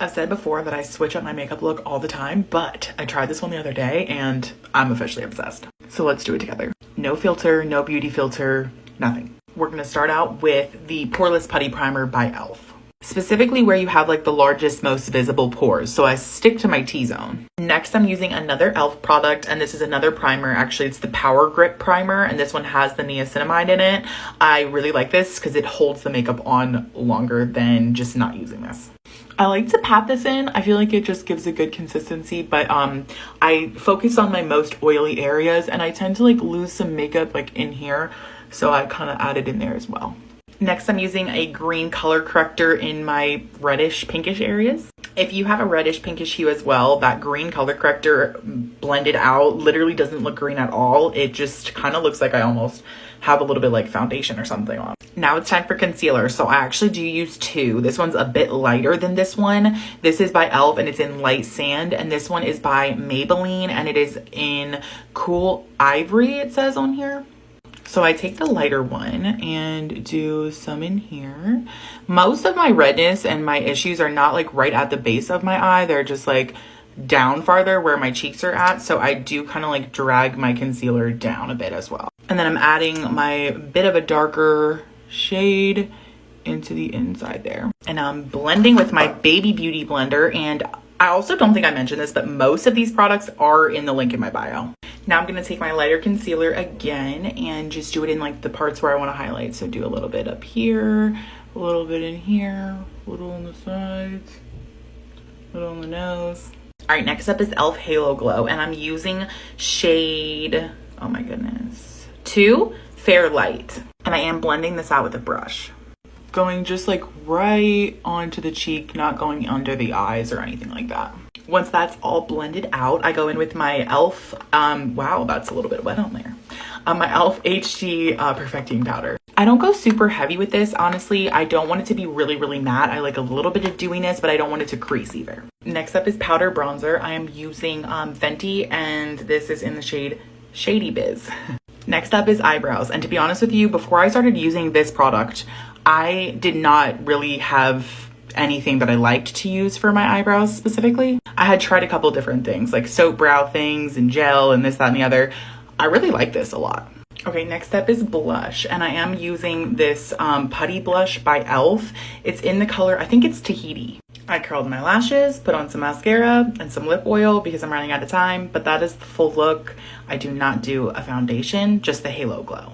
I've said before that I switch up my makeup look all the time, but I tried this one the other day and I'm officially obsessed. So let's do it together. No filter, no beauty filter, nothing. We're gonna start out with the Poreless Putty Primer by e.l.f. Specifically where you have like the largest, most visible pores. So I stick to my T-zone. Next, I'm using another e.l.f. product, and this is another primer. Actually, it's the Power Grip Primer, and this one has the niacinamide in it. I really like this because it holds the makeup on longer than just not using this. I like to pat this in. I feel like it just gives a good consistency, but I focus on my most oily areas, and I tend to like lose some makeup like in here, so I kind of add it in there as well. Next, I'm using a green color corrector in my reddish pinkish areas. If you have a reddish pinkish hue as well, that green color corrector blended out literally doesn't look green at all. It just kind of looks like I almost have a little bit like foundation or something on. Now it's time for concealer. So I actually do use two. This one's a bit lighter than this one. This is by e.l.f. and it's in Light Sand. And this one is by Maybelline and it is in Cool Ivory, it says on here. So I take the lighter one and do some in here. Most of my redness and my issues are not like right at the base of my eye. They're just like down farther where my cheeks are at. So I do kind of like drag my concealer down a bit as well. And then I'm adding my bit of a darker shade into the inside there. And I'm blending with my Baby Beauty blender. And I also don't think I mentioned this, but most of these products are in the link in my bio. Now I'm going to take my lighter concealer again and just do it in like the parts where I want to highlight. So do a little bit up here, a little bit in here, a little on the sides, a little on the nose. All right, next up is e.l.f. Halo Glow, and I'm using shade, oh my goodness, 2 Fair Light. And I am blending this out with a brush. Going just like right onto the cheek, not going under the eyes or anything like that. Once that's all blended out, I go in with my e.l.f. Wow, that's a little bit wet on there. My e.l.f. HD Perfecting Powder. I don't go super heavy with this, honestly. I don't want it to be really, really matte. I like a little bit of dewiness, but I don't want it to crease either. Next up is powder bronzer. I am using Fenty, and this is in the shade Shady Biz. Next up is eyebrows. And to be honest with you, before I started using this product, I did not really have anything that I liked to use for my eyebrows specifically. I had tried a couple different things like soap brow things and gel and this, that, and the other. I really like this a lot. Okay, next up is blush, and I am using this Putty Blush by e.l.f. It's in the color, I think it's Tahiti. I curled my lashes, put on some mascara and some lip oil because I'm running out of time, but that is the full look. I do not do a foundation, just the Halo Glow.